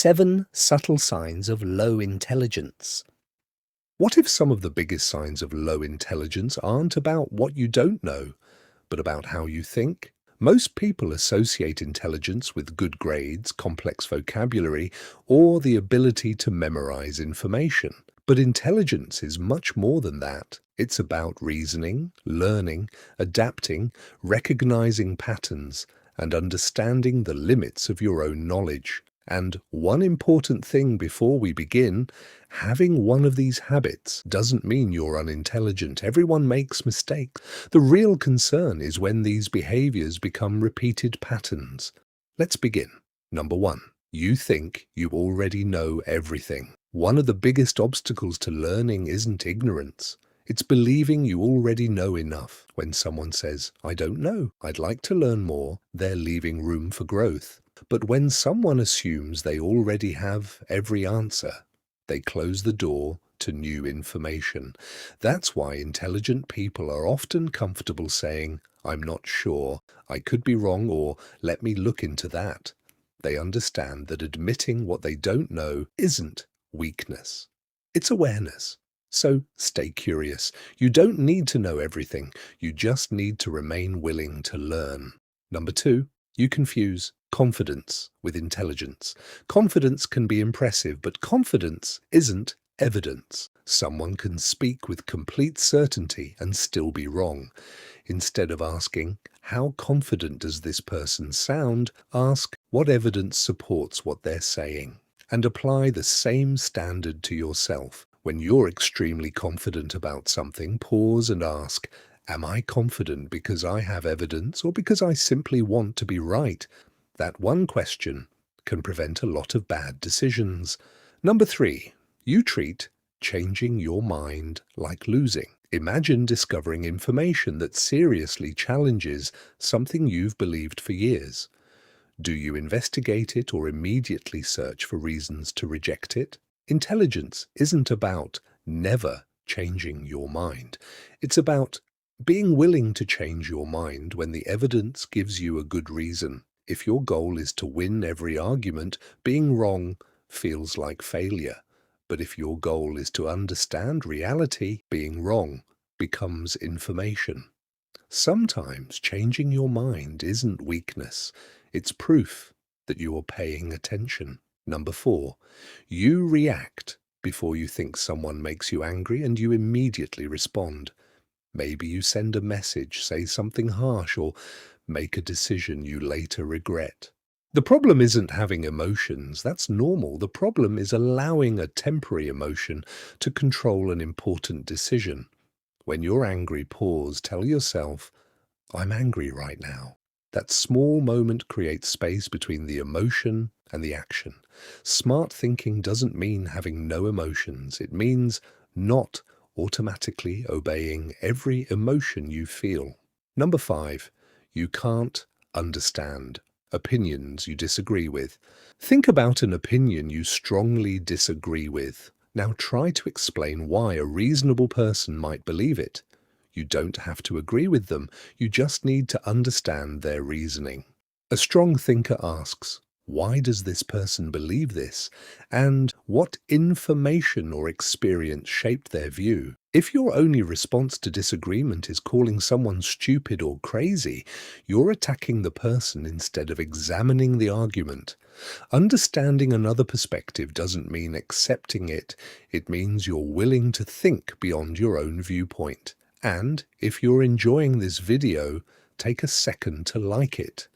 7 subtle signs of low intelligence. What if some of the biggest signs of low intelligence aren't about what you don't know, but about how you think? Most people associate intelligence with good grades, complex vocabulary, or the ability to memorize information. But intelligence is much more than that. It's about reasoning, learning, adapting, recognizing patterns, and understanding the limits of your own knowledge. And one important thing before we begin, having one of these habits doesn't mean you're unintelligent. Everyone makes mistakes. The real concern is when these behaviors become repeated patterns. Let's begin. Number 1. You think you already know everything. One of the biggest obstacles to learning isn't ignorance. It's believing you already know enough. When someone says, "I don't know, I'd like to learn more," they're leaving room for growth. But when someone assumes they already have every answer, they close the door to new information. That's why intelligent people are often comfortable saying, "I'm not sure, I could be wrong," or "let me look into that." They understand that admitting what they don't know isn't weakness. It's awareness. So stay curious. You don't need to know everything. You just need to remain willing to learn. Number 2, you confuse confidence with intelligence. Confidence can be impressive, but confidence isn't evidence. Someone can speak with complete certainty and still be wrong. Instead of asking, "How confident does this person sound?" ask, "What evidence supports what they're saying?" And apply the same standard to yourself. When you're extremely confident about something, pause and ask, "Am I confident because I have evidence or because I simply want to be right?" That one question can prevent a lot of bad decisions. Number 3, you treat changing your mind like losing. Imagine discovering information that seriously challenges something you've believed for years. Do you investigate it or immediately search for reasons to reject it? Intelligence isn't about never changing your mind. It's about being willing to change your mind when the evidence gives you a good reason. If your goal is to win every argument, being wrong feels like failure. But if your goal is to understand reality, being wrong becomes information. Sometimes changing your mind isn't weakness. It's proof that you are paying attention. Number 4, you react before you think someone makes you angry and you immediately respond. Maybe you send a message, say something harsh, or make a decision you later regret. The problem isn't having emotions. That's normal. The problem is allowing a temporary emotion to control an important decision. When you're angry, pause, tell yourself, "I'm angry right now." That small moment creates space between the emotion and the action. Smart thinking doesn't mean having no emotions. It means not automatically obeying every emotion you feel. Number 5, you can't understand opinions you disagree with. Think about an opinion you strongly disagree with. Now try to explain why a reasonable person might believe it. You don't have to agree with them. You just need to understand their reasoning. A strong thinker asks, "Why does this person believe this?" And what information or experience shaped their view? If your only response to disagreement is calling someone stupid or crazy, you're attacking the person instead of examining the argument. Understanding another perspective doesn't mean accepting it. It means you're willing to think beyond your own viewpoint. And if you're enjoying this video, take a second to like it.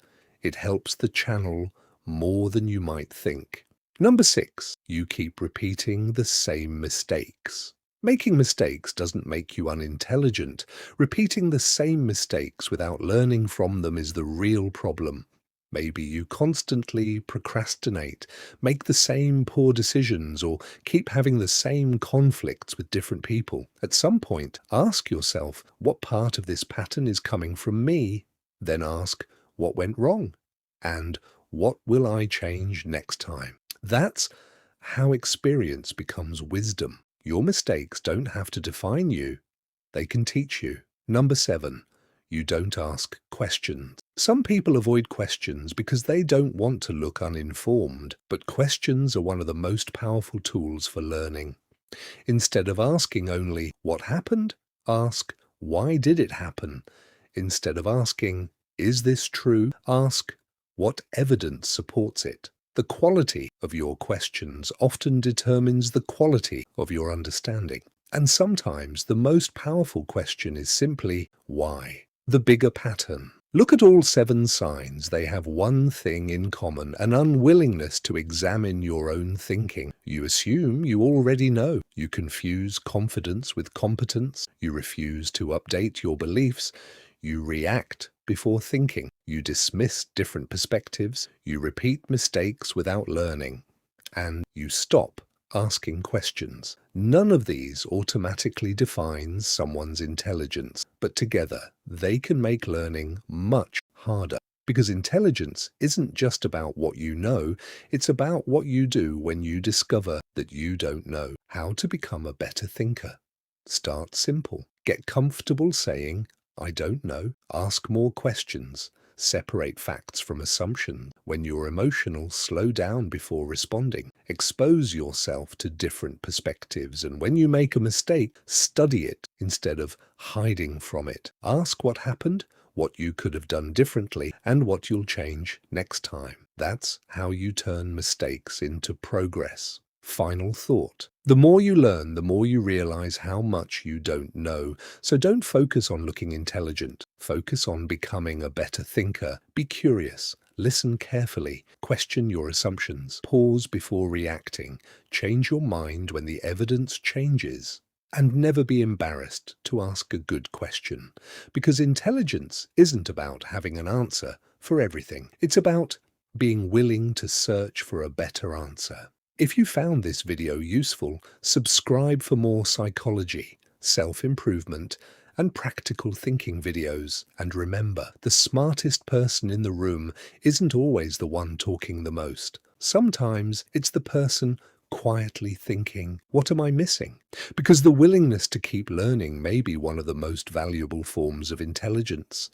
It helps the channel more than you might think. Number 6, you keep repeating the same mistakes. Making mistakes doesn't make you unintelligent. Repeating the same mistakes without learning from them is the real problem. Maybe you constantly procrastinate, make the same poor decisions, or keep having the same conflicts with different people. At some point, ask yourself, what part of this pattern is coming from me? Then ask, what went wrong? And what will I change next time? That's how experience becomes wisdom. Your mistakes don't have to define you. They can teach you. Number 7, You don't ask questions. Some people avoid questions because they don't want to look uninformed, but questions are one of the most powerful tools for learning. Instead of asking only, "What happened?" ask, "Why did it happen?" Instead of asking, "Is this true?" ask, "What evidence supports it?" The quality of your questions often determines the quality of your understanding. And sometimes the most powerful question is simply, why? The bigger pattern. Look at all 7 signs. They have one thing in common, an unwillingness to examine your own thinking. You assume you already know. You confuse confidence with competence. You refuse to update your beliefs. You react before thinking. You dismiss different perspectives. You repeat mistakes without learning. And you stop asking questions. None of these automatically defines someone's intelligence, but together they can make learning much harder. Because intelligence isn't just about what you know, it's about what you do when you discover that you don't know. How to become a better thinker. Start simple. Get comfortable saying, "I don't know." Ask more questions. Separate facts from assumptions. When you're emotional, slow down before responding. Expose yourself to different perspectives, and when you make a mistake, study it instead of hiding from it. Ask what happened, what you could have done differently, and what you'll change next time. That's how you turn mistakes into progress. Final thought. The more you learn, the more you realize how much you don't know. So don't focus on looking intelligent. Focus on becoming a better thinker. Be curious. Listen carefully. Question your assumptions. Pause before reacting. Change your mind when the evidence changes. And never be embarrassed to ask a good question. Because intelligence isn't about having an answer for everything. It's about being willing to search for a better answer. If you found this video useful, subscribe for more psychology, self-improvement, and practical thinking videos. And remember, the smartest person in the room isn't always the one talking the most. Sometimes it's the person quietly thinking, "What am I missing?" Because the willingness to keep learning may be one of the most valuable forms of intelligence.